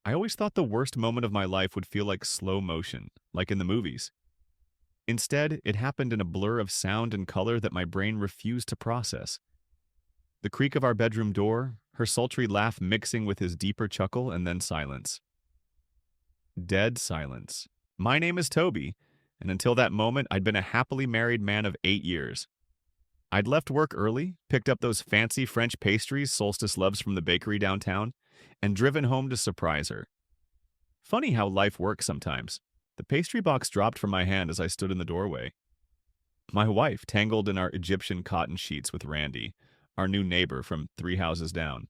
I always thought the worst moment of my life would feel like slow motion, like in the movies. Instead, it happened in a blur of sound and color that my brain refused to process. The creak of our bedroom door, her sultry laugh mixing with his deeper chuckle, and then silence. Dead silence. My name is Toby, and until that moment, I'd been a happily married man of 8 years. I'd left work early, picked up those fancy French pastries Solstice loves from the bakery downtown, and driven home to surprise her. Funny how life works sometimes. The pastry box dropped from my hand as I stood in the doorway. My wife tangled in our Egyptian cotton sheets with Randy, our new neighbor from 3 houses down.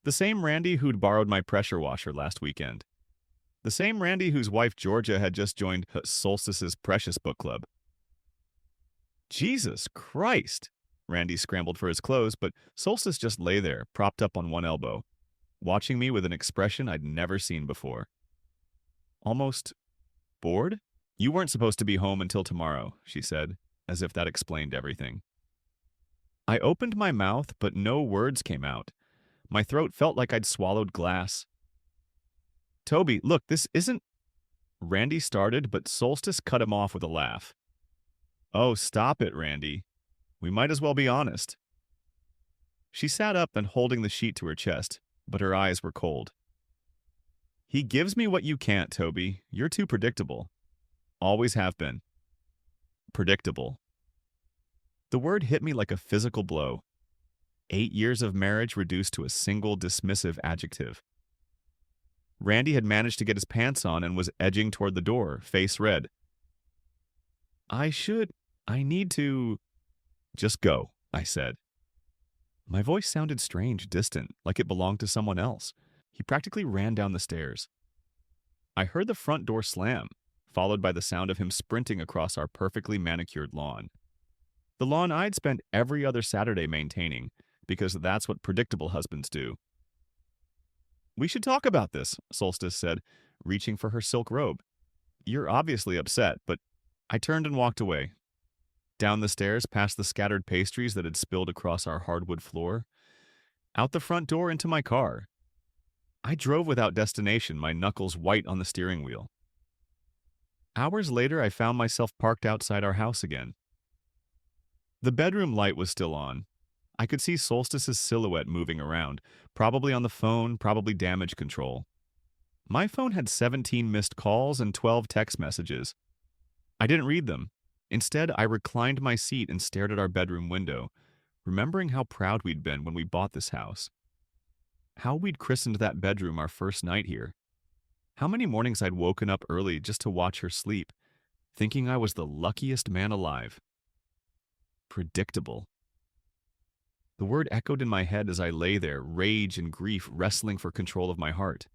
The same Randy who'd borrowed my pressure washer last weekend. The same Randy whose wife Georgia had just joined Solstice's Precious Book Club. Jesus Christ! Randy scrambled for his clothes, but Solstice just lay there, propped up on one elbow, watching me with an expression I'd never seen before. Almost bored? You weren't supposed to be home until tomorrow, she said, as if that explained everything. I opened my mouth, but no words came out. My throat felt like I'd swallowed glass. Toby, look, this isn't... Randy started, but Solstice cut him off with a laugh. Oh, stop it, Randy. We might as well be honest. She sat up and holding the sheet to her chest, but her eyes were cold. He gives me what you can't, Toby. You're too predictable. Always have been. Predictable. The word hit me like a physical blow. 8 years of marriage reduced to a single dismissive adjective. Randy had managed to get his pants on and was edging toward the door, face red. I need to... Just go, I said. My voice sounded strange, distant, like it belonged to someone else. He practically ran down the stairs. I heard the front door slam, followed by the sound of him sprinting across our perfectly manicured lawn. The lawn I'd spent every other Saturday maintaining, because that's what predictable husbands do. We should talk about this, Solstice said, reaching for her silk robe. You're obviously upset, but I turned and walked away. Down the stairs, past the scattered pastries that had spilled across our hardwood floor. Out the front door into my car. I drove without destination, my knuckles white on the steering wheel. Hours later, I found myself parked outside our house again. The bedroom light was still on. I could see Solstice's silhouette moving around, probably on the phone, probably damage control. My phone had 17 missed calls and 12 text messages. I didn't read them. Instead, I reclined my seat and stared at our bedroom window, remembering how proud we'd been when we bought this house. How we'd christened that bedroom our first night here. How many mornings I'd woken up early just to watch her sleep, thinking I was the luckiest man alive. Predictable. The word echoed in my head as I lay there, rage and grief wrestling for control of my heart.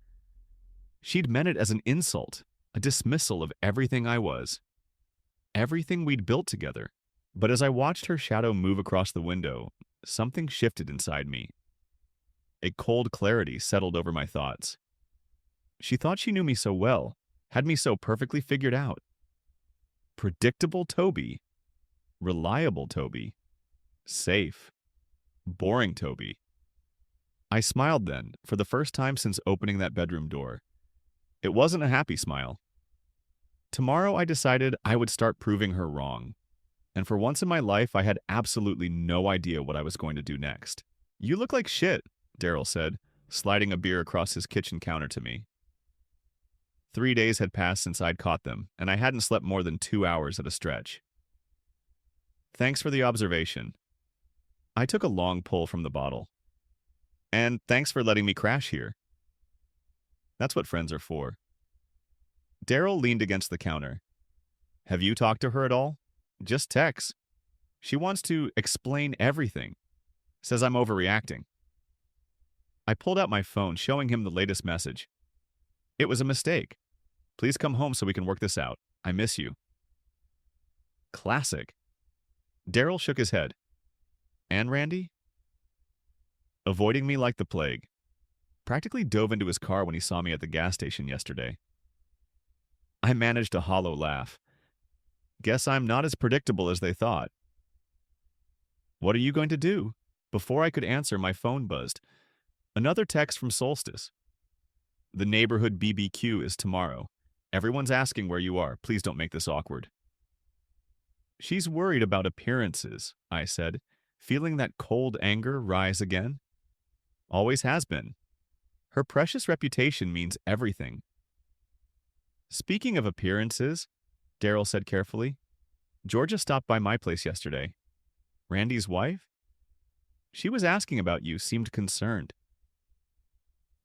She'd meant it as an insult, a dismissal of everything I was. Everything we'd built together. But as I watched her shadow move across the window, something shifted inside me. A cold clarity settled over my thoughts. She thought she knew me so well, had me so perfectly figured out. Predictable Toby. Reliable Toby. Safe. Boring Toby. I smiled then, for the first time since opening that bedroom door. It wasn't a happy smile. Tomorrow I decided I would start proving her wrong. And for once in my life, I had absolutely no idea what I was going to do next. You look like shit, Daryl said, sliding a beer across his kitchen counter to me. 3 days had passed since I'd caught them, and I hadn't slept more than 2 hours at a stretch. Thanks for the observation. I took a long pull from the bottle. And thanks for letting me crash here. That's what friends are for. Daryl leaned against the counter. Have you talked to her at all? Just text. She wants to explain everything. Says I'm overreacting. I pulled out my phone, showing him the latest message. It was a mistake. Please come home so we can work this out. I miss you. Classic. Daryl shook his head. And Randy? Avoiding me like the plague. Practically dove into his car when he saw me at the gas station yesterday. I managed a hollow laugh. Guess I'm not as predictable as they thought. What are you going to do? Before I could answer, my phone buzzed. Another text from Solstice. The neighborhood BBQ is tomorrow. Everyone's asking where you are. Please don't make this awkward. She's worried about appearances, I said, feeling that cold anger rise again. Always has been. Her precious reputation means everything. Speaking of appearances, Daryl said carefully, Georgia stopped by my place yesterday. Randy's wife? She was asking about you, seemed concerned.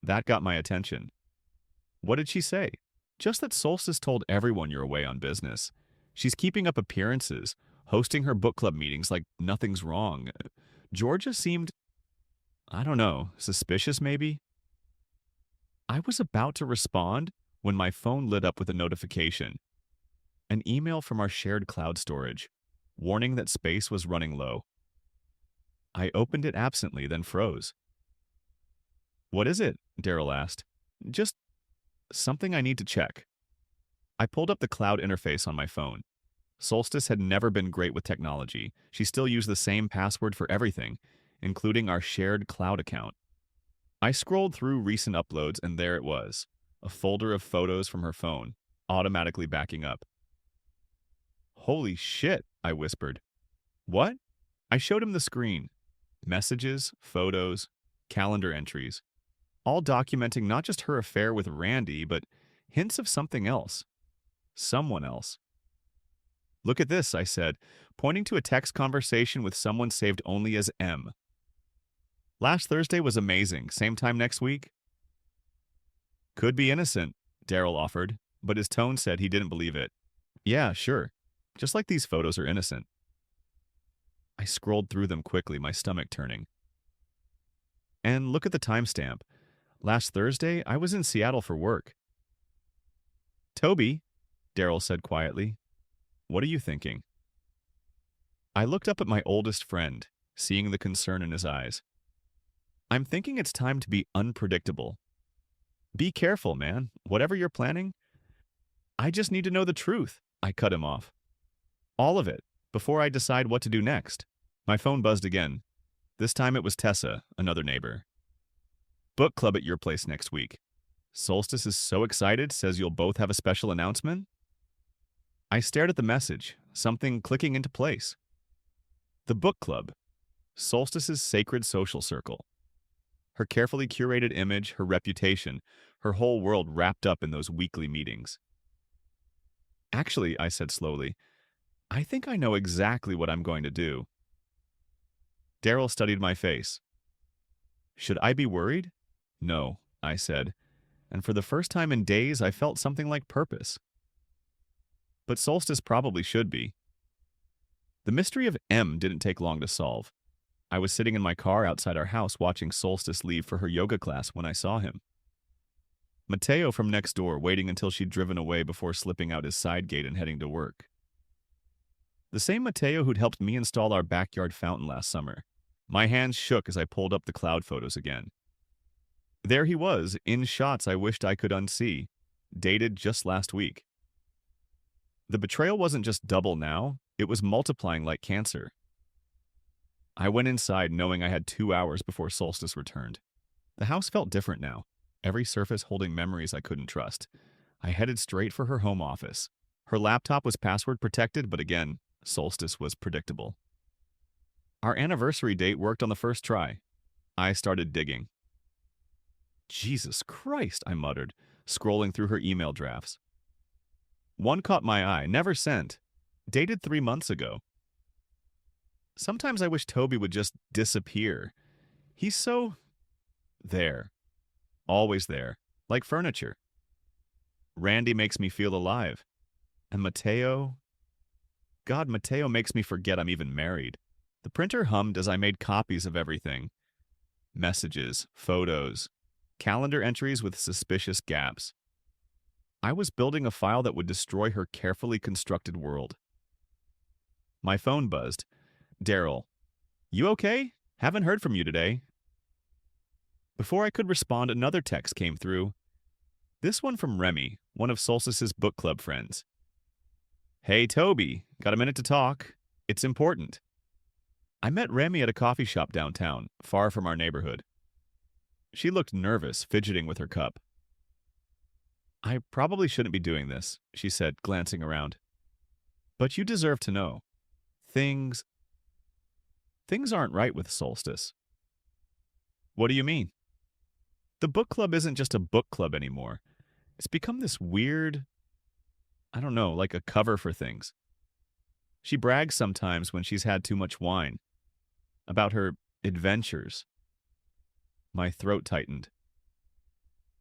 That got my attention. What did she say? Just that Solstice told everyone you're away on business. She's keeping up appearances, hosting her book club meetings like nothing's wrong. Georgia seemed, I don't know, suspicious maybe? I was about to respond when my phone lit up with a notification. An email from our shared cloud storage, warning that space was running low. I opened it absently, then froze. What is it? Daryl asked. Just something I need to check. I pulled up the cloud interface on my phone. Solstice had never been great with technology. She still used the same password for everything, including our shared cloud account. I scrolled through recent uploads and there it was, a folder of photos from her phone, automatically backing up. Holy shit, I whispered. What? I showed him the screen. Messages, photos, calendar entries, all documenting not just her affair with Randy, but hints of something else. Someone else. Look at this, I said, pointing to a text conversation with someone saved only as M. Last Thursday was amazing. Same time next week? Could be innocent, Daryl offered, but his tone said he didn't believe it. Yeah, sure. Just like these photos are innocent. I scrolled through them quickly, my stomach turning. And look at the timestamp. Last Thursday, I was in Seattle for work. Toby, Daryl said quietly, what are you thinking? I looked up at my oldest friend, seeing the concern in his eyes. I'm thinking it's time to be unpredictable. Be careful, man. Whatever you're planning, I just need to know the truth. I cut him off. All of it, before I decide what to do next. My phone buzzed again. This time it was Tessa, another neighbor. Book club at your place next week. Solstice is so excited, says you'll both have a special announcement. I stared at the message, something clicking into place. The book club. Solstice's sacred social circle. Her carefully curated image, her reputation, her whole world wrapped up in those weekly meetings. Actually, I said slowly, I think I know exactly what I'm going to do. Daryl studied my face. Should I be worried? No, I said, and for the first time in days I felt something like purpose. But Solstice probably should be. The mystery of M didn't take long to solve. I was sitting in my car outside our house watching Solstice leave for her yoga class when I saw him. Mateo from next door waiting until she'd driven away before slipping out his side gate and heading to work. The same Mateo who'd helped me install our backyard fountain last summer. My hands shook as I pulled up the cloud photos again. There he was, in shots I wished I could unsee, dated just last week. The betrayal wasn't just double now, it was multiplying like cancer. I went inside knowing I had 2 hours before Solstice returned. The house felt different now, every surface holding memories I couldn't trust. I headed straight for her home office. Her laptop was password protected, but again, Solstice was predictable. Our anniversary date worked on the first try. I started digging. Jesus Christ, I muttered, scrolling through her email drafts. One caught my eye, never sent. Dated 3 months ago. Sometimes I wish Toby would just disappear. He's so... there. Always there. Like furniture. Randy makes me feel alive. And Mateo... God, Mateo makes me forget I'm even married. The printer hummed as I made copies of everything. Messages, photos, calendar entries with suspicious gaps. I was building a file that would destroy her carefully constructed world. My phone buzzed. Daryl, you okay? Haven't heard from you today. Before I could respond, another text came through. This one from Remy, one of Solstice's book club friends. Hey, Toby, got a minute to talk? It's important. I met Remy at a coffee shop downtown, far from our neighborhood. She looked nervous, fidgeting with her cup. I probably shouldn't be doing this, she said, glancing around. But you deserve to know. Things things aren't right with Solstice. What do you mean? The book club isn't just a book club anymore. It's become this weird, I don't know, like a cover for things. She brags sometimes when she's had too much wine about her adventures. My throat tightened.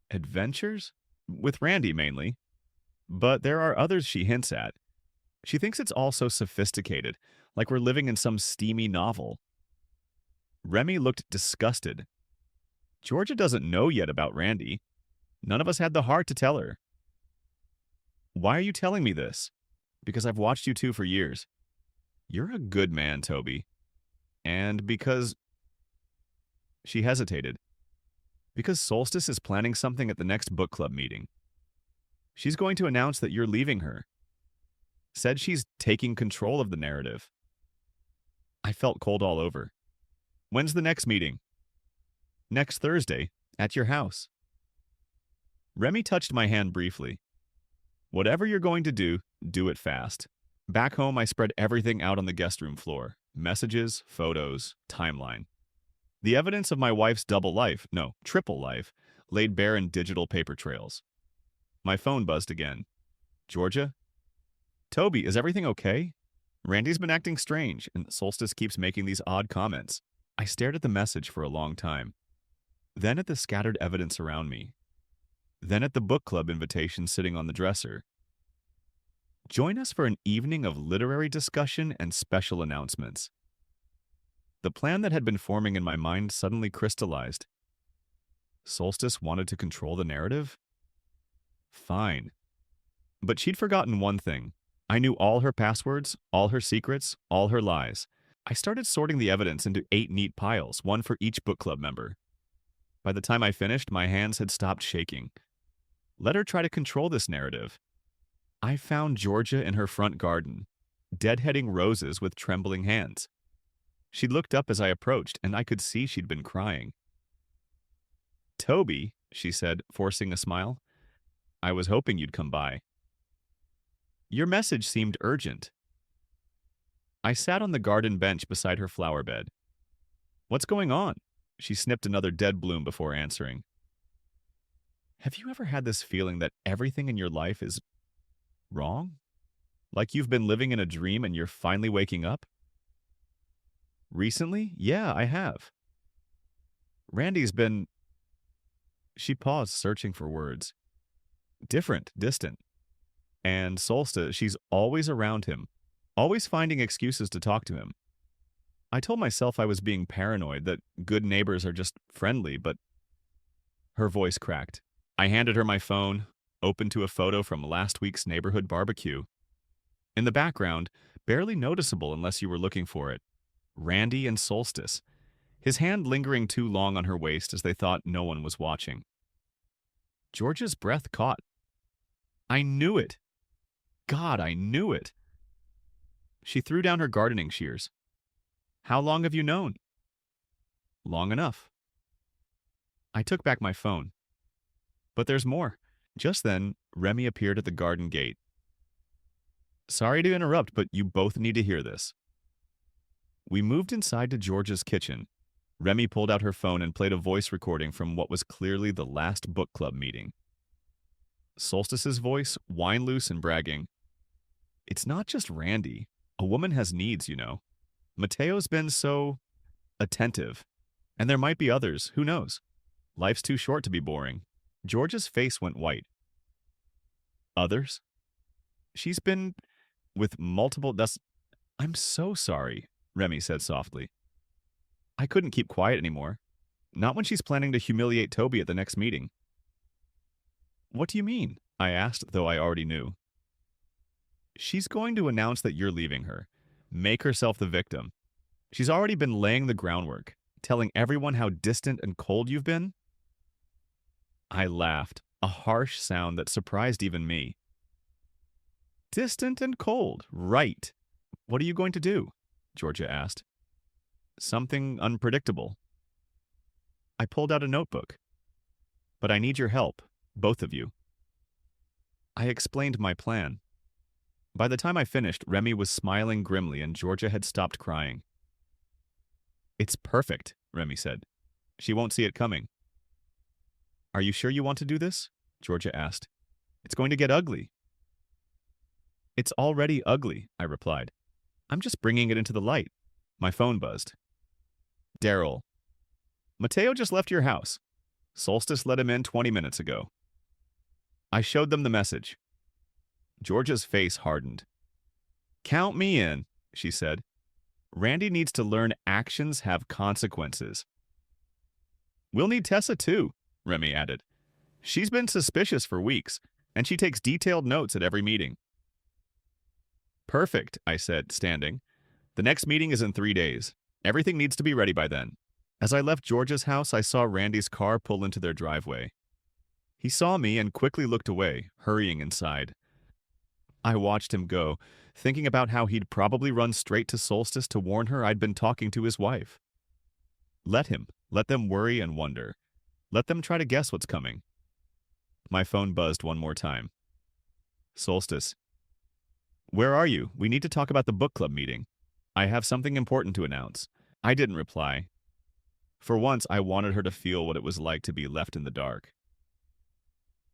Adventures? With Randy mainly. But there are others she hints at. She thinks it's all so sophisticated, like we're living in some steamy novel. Remy looked disgusted. Georgia doesn't know yet about Randy. None of us had the heart to tell her. Why are you telling me this? Because I've watched you two for years. You're a good man, Toby. And because... She hesitated. Because Solstice is planning something at the next book club meeting. She's going to announce that you're leaving her. Said she's taking control of the narrative. I felt cold all over. When's the next meeting? Next Thursday, at your house. Remy touched my hand briefly. Whatever you're going to do it fast. Back home, I spread everything out on the guest room floor. Messages, photos, timeline. The evidence of my wife's double life, no, triple life, laid bare in digital paper trails. My phone buzzed again. Georgia? Toby, is everything okay? Randy's been acting strange, and Solstice keeps making these odd comments. I stared at the message for a long time. Then at the scattered evidence around me. Then at the book club invitation sitting on the dresser. Join us for an evening of literary discussion and special announcements. The plan that had been forming in my mind suddenly crystallized. Solstice wanted to control the narrative? Fine. But she'd forgotten one thing. I knew all her passwords, all her secrets, all her lies. I started sorting the evidence into 8 neat piles, one for each book club member. By the time I finished, my hands had stopped shaking. Let her try to control this narrative. I found Georgia in her front garden, deadheading roses with trembling hands. She looked up as I approached, and I could see she'd been crying. Toby, she said, forcing a smile, I was hoping you'd come by. Your message seemed urgent. I sat on the garden bench beside her flower bed. What's going on? She snipped another dead bloom before answering. Have you ever had this feeling that everything in your life is wrong? Like you've been living in a dream and you're finally waking up? Recently? Yeah, I have. Randy's been... She paused, searching for words. Different, distant. And Solstice, she's always around him, always finding excuses to talk to him. I told myself I was being paranoid, that good neighbors are just friendly, but... Her voice cracked. I handed her my phone, opened to a photo from last week's neighborhood barbecue. In the background, barely noticeable unless you were looking for it, Randy and Solstice, his hand lingering too long on her waist as they thought no one was watching. Georgia's breath caught. I knew it. God, I knew it. She threw down her gardening shears. How long have you known? Long enough. I took back my phone. But there's more. Just then, Remy appeared at the garden gate. Sorry to interrupt, but you both need to hear this. We moved inside to Georgia's kitchen. Remy pulled out her phone and played a voice recording from what was clearly the last book club meeting. Solstice's voice, wine-loose and bragging. It's not just Randy. A woman has needs, you know. Mateo's been so... attentive. And there might be others, who knows? Life's too short to be boring. Georgia's face went white. Others? She's been with multiple... I'm so sorry, Remy said softly. I couldn't keep quiet anymore. Not when she's planning to humiliate Toby at the next meeting. What do you mean? I asked, though I already knew. She's going to announce that you're leaving her. Make herself the victim. She's already been laying the groundwork, telling everyone how distant and cold you've been. I laughed, a harsh sound that surprised even me. Distant and cold, right. What are you going to do? Georgia asked. Something unpredictable. I pulled out a notebook. But I need your help, both of you. I explained my plan. By the time I finished, Remy was smiling grimly and Georgia had stopped crying. It's perfect, Remy said. She won't see it coming. Are you sure you want to do this? Georgia asked. It's going to get ugly. It's already ugly, I replied. I'm just bringing it into the light. My phone buzzed. Daryl. Mateo just left your house. Solstice let him in 20 minutes ago. I showed them the message. Georgia's face hardened. Count me in, she said. Randy needs to learn actions have consequences. We'll need Tessa too, Remy added. She's been suspicious for weeks, and she takes detailed notes at every meeting. Perfect, I said, standing. The next meeting is in 3 days. Everything needs to be ready by then. As I left Georgia's house, I saw Randy's car pull into their driveway. He saw me and quickly looked away, hurrying inside. I watched him go, thinking about how he'd probably run straight to Solstice to warn her I'd been talking to his wife. Let him. Let them worry and wonder. Let them try to guess what's coming. My phone buzzed one more time. Solstice. Where are you? We need to talk about the book club meeting. I have something important to announce. I didn't reply. For once, I wanted her to feel what it was like to be left in the dark.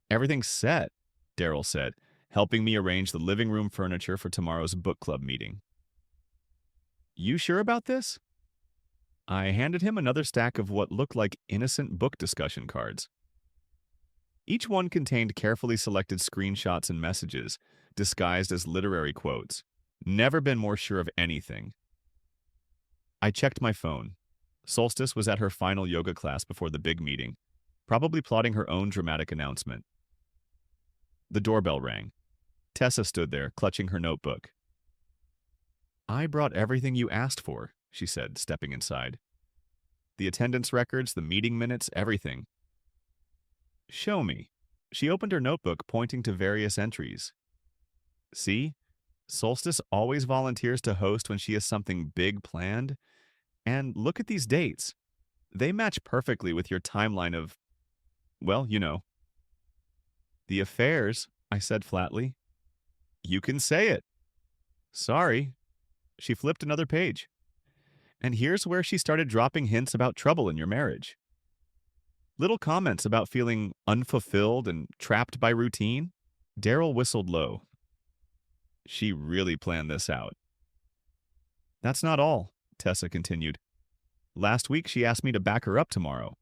Everything's set, Daryl said, helping me arrange the living room furniture for tomorrow's book club meeting. You sure about this? I handed him another stack of what looked like innocent book discussion cards. Each one contained carefully selected screenshots and messages, disguised as literary quotes. Never been more sure of anything. I checked my phone. Solstice was at her final yoga class before the big meeting, probably plotting her own dramatic announcement. The doorbell rang. Tessa stood there, clutching her notebook. I brought everything you asked for, she said, stepping inside. The attendance records, the meeting minutes, everything. Show me. She opened her notebook, pointing to various entries. See? Solstice always volunteers to host when she has something big planned. And look at these dates. They match perfectly with your timeline of, well, you know. The affairs, I said flatly. You can say it. Sorry. She flipped another page. And here's where she started dropping hints about trouble in your marriage. Little comments about feeling unfulfilled and trapped by routine. Daryl whistled low. She really planned this out. That's not all, Tessa continued. Last week she asked me to back her up tomorrow.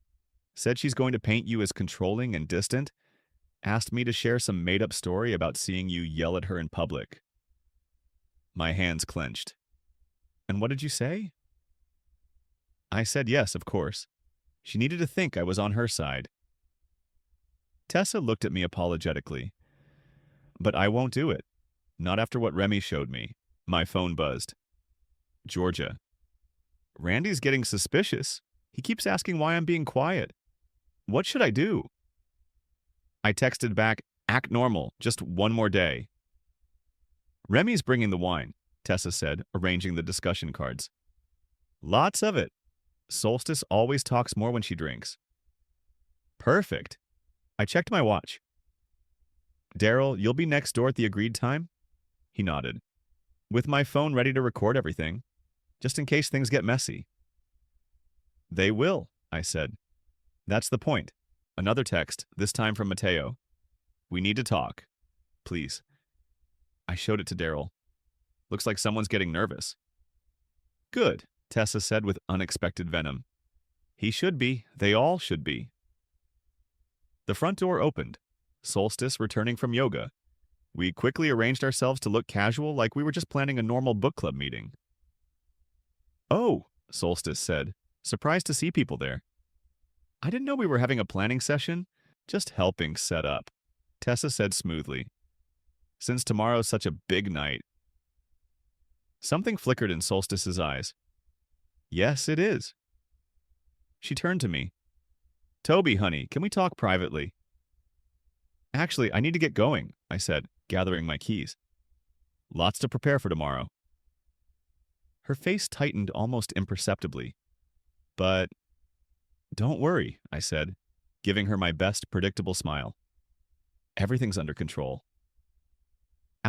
Said she's going to paint you as controlling and distant. Asked me to share some made-up story about seeing you yell at her in public. My hands clenched. And what did you say? I said yes, of course. She needed to think I was on her side. Tessa looked at me apologetically. But I won't do it. Not after what Remy showed me. My phone buzzed. Georgia. Randy's getting suspicious. He keeps asking why I'm being quiet. What should I do? I texted back, act normal, just one more day. Remy's bringing the wine, Tessa said, arranging the discussion cards. Lots of it. Solstice always talks more when she drinks. Perfect. I checked my watch. Daryl, you'll be next door at the agreed time? He nodded. With my phone ready to record everything, just in case things get messy. They will, I said. That's the point. Another text, this time from Mateo. We need to talk. Please. I showed it to Daryl. Looks like someone's getting nervous. Good, Tessa said with unexpected venom. He should be. They all should be. The front door opened. Solstice returning from yoga. We quickly arranged ourselves to look casual, like we were just planning a normal book club meeting. Oh, Solstice said, surprised to see people there. I didn't know we were having a planning session, just helping set up, Tessa said smoothly. Since tomorrow's such a big night. Something flickered in Solstice's eyes. Yes, it is. She turned to me. Toby, honey, can we talk privately? Actually, I need to get going, I said, gathering my keys. Lots to prepare for tomorrow. Her face tightened almost imperceptibly. But don't worry, I said, giving her my best predictable smile. Everything's under control.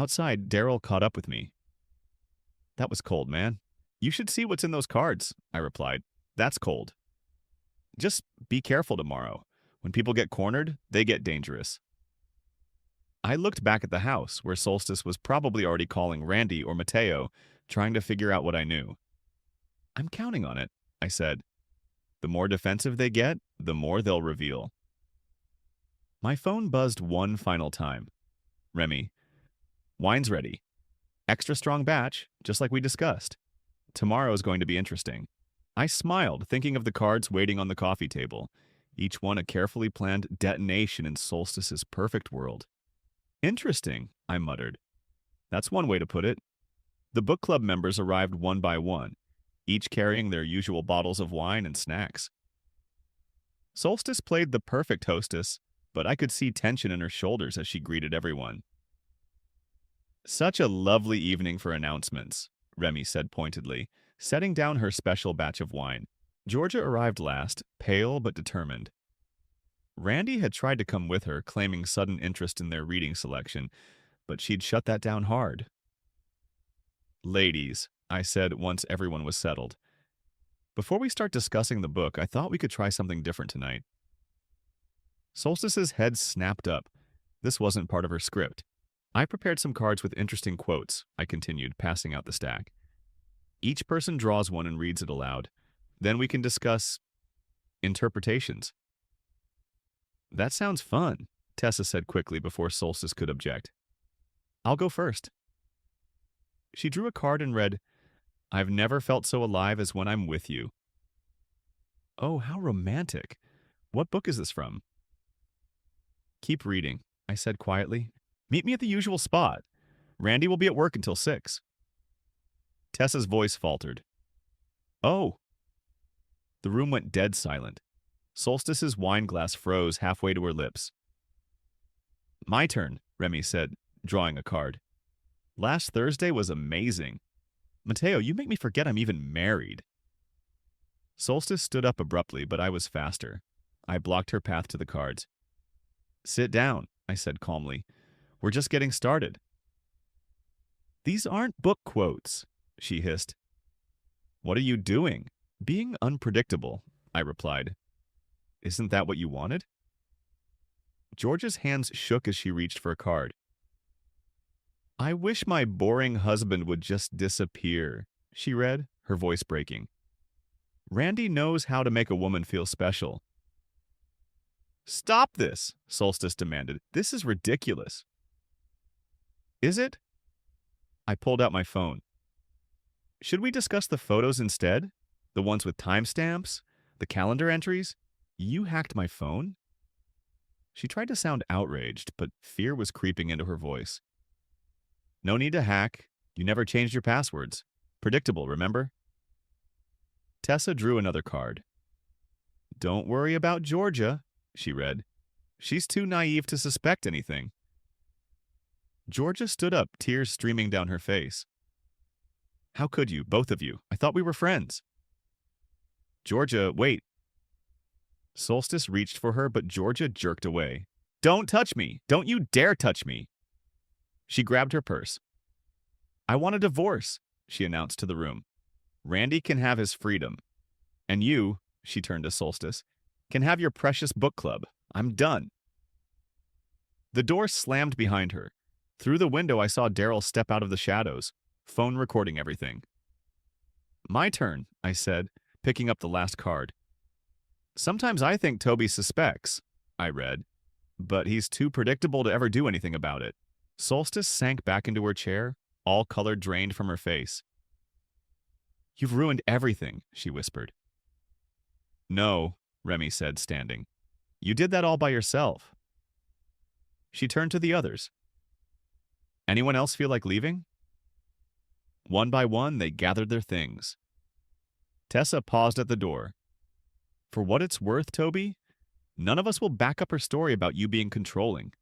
Outside, Daryl caught up with me. That was cold, man. You should see what's in those cards, I replied. That's cold. Just be careful tomorrow. When people get cornered, they get dangerous. I looked back at the house, where Solstice was probably already calling Randy or Mateo, trying to figure out what I knew. I'm counting on it, I said. The more defensive they get, the more they'll reveal. My phone buzzed one final time. Remy, wine's ready. Extra strong batch, just like we discussed. Tomorrow's going to be interesting. I smiled, thinking of the cards waiting on the coffee table, each one a carefully planned detonation in Solstice's perfect world. Interesting, I muttered. That's one way to put it. The book club members arrived one by one, each carrying their usual bottles of wine and snacks. Solstice played the perfect hostess, but I could see tension in her shoulders as she greeted everyone. Such a lovely evening for announcements, Remy said pointedly, setting down her special batch of wine. Georgia arrived last, pale but determined. Randy had tried to come with her, claiming sudden interest in their reading selection, but she'd shut that down hard. Ladies, I said once everyone was settled. Before we start discussing the book, I thought we could try something different tonight. Solstice's head snapped up. This wasn't part of her script. I prepared some cards with interesting quotes, I continued, passing out the stack. Each person draws one and reads it aloud. Then we can discuss interpretations. That sounds fun, Tessa said quickly before Solstice could object. I'll go first. She drew a card and read, I've never felt so alive as when I'm with you. Oh, how romantic. What book is this from? Keep reading, I said quietly. Meet me at the usual spot. Randy will be at work until 6. Tessa's voice faltered. Oh. The room went dead silent. Solstice's wine glass froze halfway to her lips. My turn, Remy said, drawing a card. Last Thursday was amazing. Mateo, you make me forget I'm even married. Solstice stood up abruptly, but I was faster. I blocked her path to the cards. Sit down, I said calmly. We're just getting started. These aren't book quotes, she hissed. What are you doing? Being unpredictable, I replied. Isn't that what you wanted? Georgia's hands shook as she reached for a card. I wish my boring husband would just disappear, she read, her voice breaking. Randy knows how to make a woman feel special. Stop this, Solstice demanded. This is ridiculous. Is it? I pulled out my phone. Should we discuss the photos instead? The ones with timestamps? The calendar entries? You hacked my phone? She tried to sound outraged, but fear was creeping into her voice. No need to hack. You never changed your passwords. Predictable, remember? Tessa drew another card. Don't worry about Georgia, she read. She's too naive to suspect anything. Georgia stood up, tears streaming down her face. How could you, both of you? I thought we were friends. Georgia, wait. Solstice reached for her, but Georgia jerked away. Don't touch me! Don't you dare touch me! She grabbed her purse. I want a divorce, she announced to the room. Randy can have his freedom. And you, she turned to Solstice, can have your precious book club. I'm done. The door slammed behind her. Through the window, I saw Daryl step out of the shadows, phone recording everything. My turn, I said, picking up the last card. Sometimes I think Toby suspects, I read, but he's too predictable to ever do anything about it. Solstice sank back into her chair, all color drained from her face. You've ruined everything, she whispered. No, Remy said, standing. You did that all by yourself. She turned to the others. Anyone else feel like leaving? One by one, they gathered their things. Tessa paused at the door. For what it's worth, Toby, none of us will back up her story about you being controlling.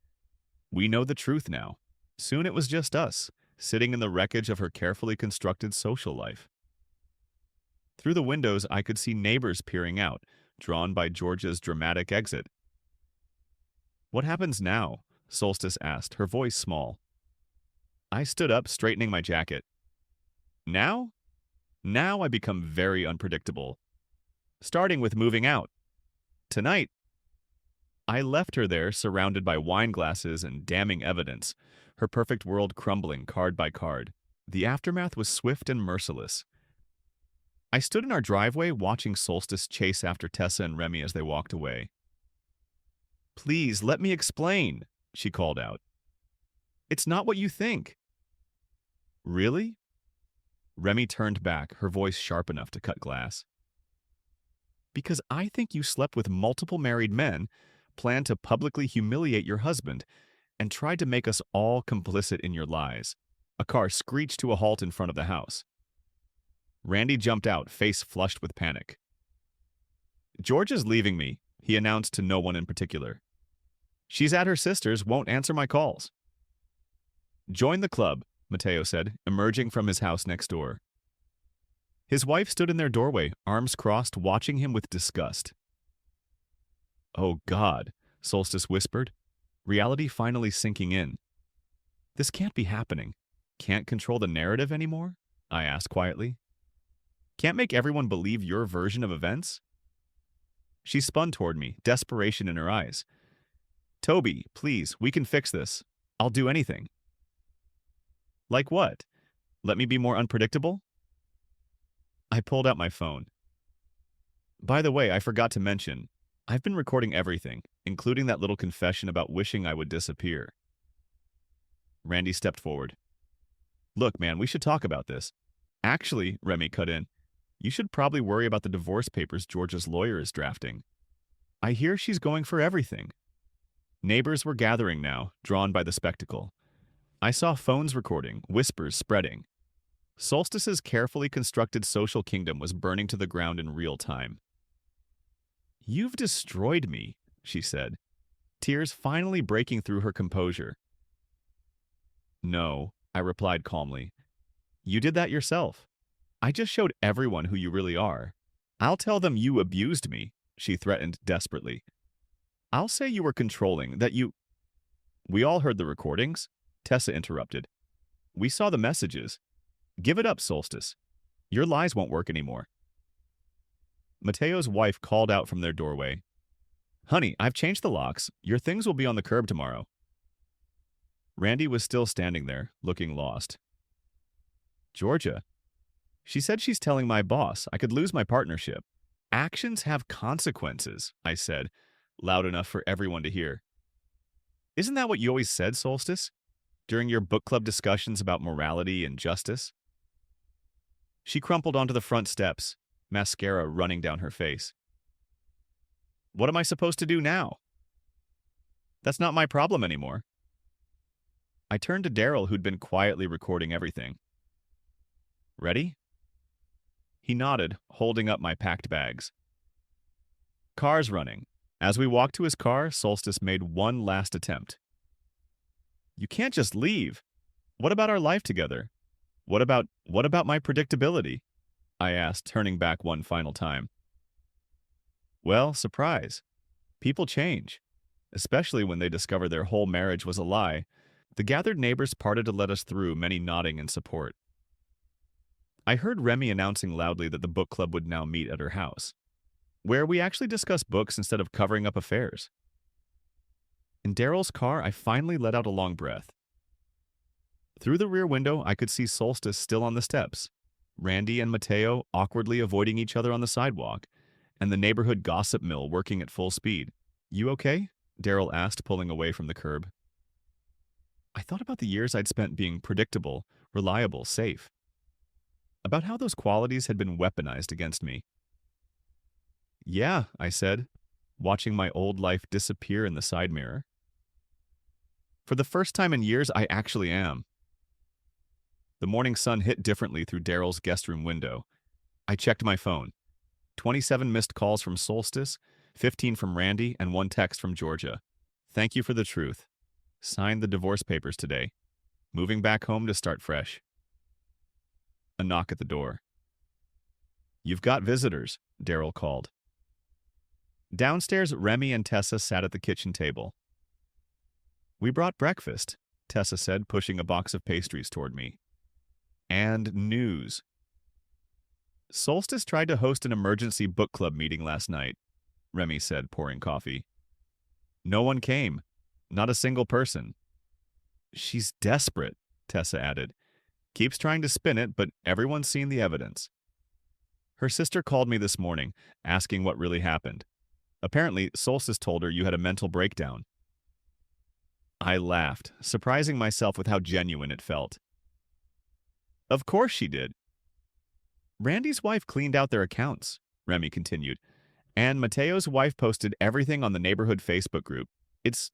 We know the truth now. Soon it was just us, sitting in the wreckage of her carefully constructed social life. Through the windows, I could see neighbors peering out, drawn by Georgia's dramatic exit. What happens now? Solstice asked, her voice small. I stood up, straightening my jacket. Now? Now I become very unpredictable. Starting with moving out. Tonight, I left her there, surrounded by wine glasses and damning evidence, her perfect world crumbling card by card. The aftermath was swift and merciless. I stood in our driveway watching Solstice chase after Tessa and Remy as they walked away. "Please, let me explain," she called out. "It's not what you think." "Really?" Remy turned back, her voice sharp enough to cut glass. "Because I think you slept with multiple married men, planned to publicly humiliate your husband, and tried to make us all complicit in your lies." A car screeched to a halt in front of the house. Randy jumped out, face flushed with panic. "George is leaving me," he announced to no one in particular. "She's at her sister's, won't answer my calls." "Join the club," Mateo said, emerging from his house next door. His wife stood in their doorway, arms crossed, watching him with disgust. "Oh God," Solstice whispered, reality finally sinking in. "This can't be happening. Can't control the narrative anymore?" I asked quietly. "Can't make everyone believe your version of events?" She spun toward me, desperation in her eyes. "Toby, please, we can fix this. I'll do anything." "Like what? Let me be more unpredictable?" I pulled out my phone. "By the way, I forgot to mention, I've been recording everything, including that little confession about wishing I would disappear." Randy stepped forward. "Look, man, we should talk about this." "Actually," Remy cut in, "you should probably worry about the divorce papers Georgia's lawyer is drafting. I hear she's going for everything." Neighbors were gathering now, drawn by the spectacle. I saw phones recording, whispers spreading. Solstice's carefully constructed social kingdom was burning to the ground in real time. "You've destroyed me," she said, tears finally breaking through her composure. "No," I replied calmly. "You did that yourself. I just showed everyone who you really are. I'll tell them you abused me," she threatened desperately. "I'll say you were controlling, that you—" "We all heard the recordings," Tessa interrupted. "We saw the messages. Give it up, Solstice. Your lies won't work anymore." Mateo's wife called out from their doorway. "Honey, I've changed the locks. Your things will be on the curb tomorrow." Randy was still standing there, looking lost. "Georgia, she said she's telling my boss I could lose my partnership." "Actions have consequences," I said, loud enough for everyone to hear. "Isn't that what you always said, Solstice, during your book club discussions about morality and justice?" She crumpled onto the front steps, mascara running down her face. "What am I supposed to do now?" "That's not my problem anymore." I turned to Daryl, who'd been quietly recording everything. "Ready?" He nodded, holding up my packed bags. Car's running. As we walked to his car, Solstice made one last attempt. "You can't just leave. What about our life together? What about my predictability?" I asked, turning back one final time. "Well, surprise. People change, especially when they discover their whole marriage was a lie." The gathered neighbors parted to let us through, many nodding in support. I heard Remy announcing loudly that the book club would now meet at her house, where we actually discussed books instead of covering up affairs. In Daryl's car, I finally let out a long breath. Through the rear window, I could see Solstice still on the steps, Randy and Mateo awkwardly avoiding each other on the sidewalk, and the neighborhood gossip mill working at full speed. "You okay?" Daryl asked, pulling away from the curb. I thought about the years I'd spent being predictable, reliable, safe. About how those qualities had been weaponized against me. "Yeah," I said, watching my old life disappear in the side mirror. "For the first time in years, I actually am." The morning sun hit differently through Daryl's guest room window. I checked my phone. 27 missed calls from Solstice, 15 from Randy, and one text from Georgia. "Thank you for the truth. Signed the divorce papers today. Moving back home to start fresh." A knock at the door. "You've got visitors," Daryl called. Downstairs, Remy and Tessa sat at the kitchen table. "We brought breakfast," Tessa said, pushing a box of pastries toward me. And news. Solstice tried to host an emergency book club meeting last night, Remy said, pouring coffee. No one came. Not a single person. She's desperate, Tessa added. Keeps trying to spin it, but everyone's seen the evidence. Her sister called me this morning, asking what really happened. Apparently, Solstice told her you had a mental breakdown. I laughed, surprising myself with how genuine it felt. Of course she did. Randy's wife cleaned out their accounts, Remy continued, and Mateo's wife posted everything on the neighborhood Facebook group. It's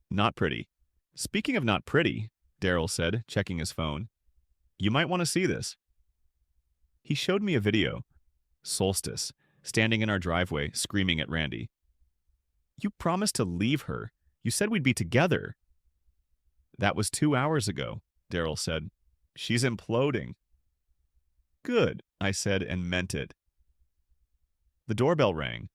not pretty. Speaking of not pretty, Daryl said, checking his phone, you might want to see this. He showed me a video. Solstice, standing in our driveway, screaming at Randy. You promised to leave her. You said we'd be together. That was 2 hours ago, Daryl said. She's imploding. Good, I said and meant it. The doorbell rang.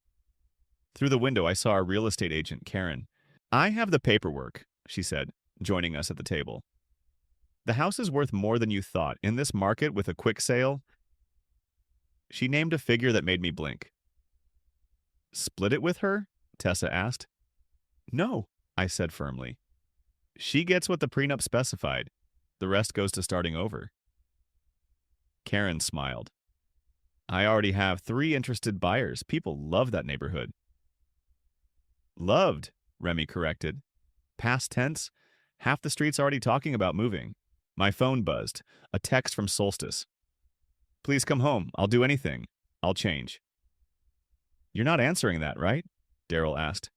Through the window, I saw our real estate agent, Karen. I have the paperwork, she said, joining us at the table. The house is worth more than you thought. In this market with a quick sale, she named a figure that made me blink. Split it with her? Tessa asked. No, I said firmly. She gets what the prenup specified. The rest goes to starting over. Karen smiled. I already have 3 interested buyers. People love that neighborhood. Loved, Remy corrected. Past tense, half the street's already talking about moving. My phone buzzed. A text from Solstice. Please come home. I'll do anything. I'll change. You're not answering that, right? Daryl asked.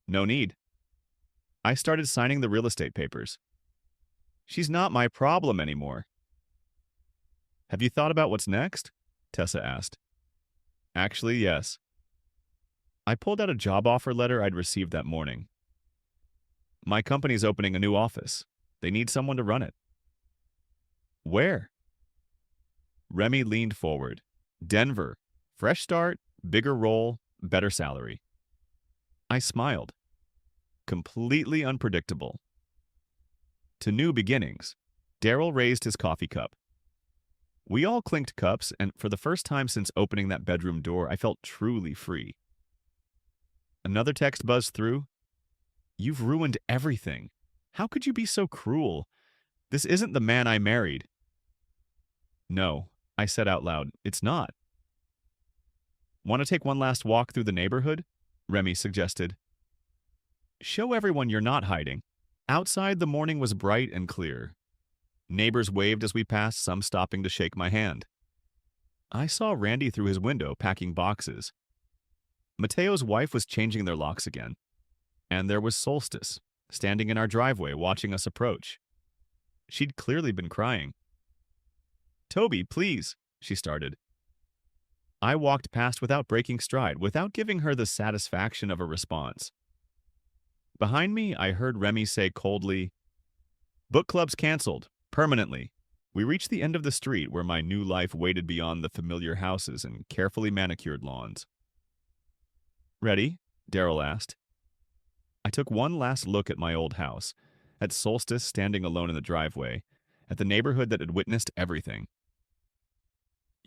No need. I started signing the real estate papers. She's not my problem anymore. Have you thought about what's next? Tessa asked. Actually, yes. I pulled out a job offer letter I'd received that morning. My company's opening a new office. They need someone to run it. Where? Remy leaned forward. Denver. Fresh start, bigger role, better salary. I smiled. Completely unpredictable. To new beginnings. Daryl raised his coffee cup. We all clinked cups, and for the first time since opening that bedroom door, I felt truly free. Another text buzzed through. You've ruined everything. How could you be so cruel? This isn't the man I married. No, I said out loud, it's not. Want to take one last walk through the neighborhood? Remy suggested. Show everyone you're not hiding. Outside, the morning was bright and clear. Neighbors waved as we passed, some stopping to shake my hand. I saw Randy through his window packing boxes. Mateo's wife was changing their locks again. And there was Solstice, standing in our driveway watching us approach. She'd clearly been crying. Toby, please, she started. I walked past without breaking stride, without giving her the satisfaction of a response. Behind me, I heard Remy say coldly, Book club's canceled, permanently. We reached the end of the street where my new life waited beyond the familiar houses and carefully manicured lawns. Ready? Daryl asked. I took one last look at my old house, at Solstice standing alone in the driveway, at the neighborhood that had witnessed everything.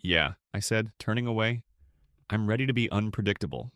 Yeah, I said, turning away. I'm ready to be unpredictable,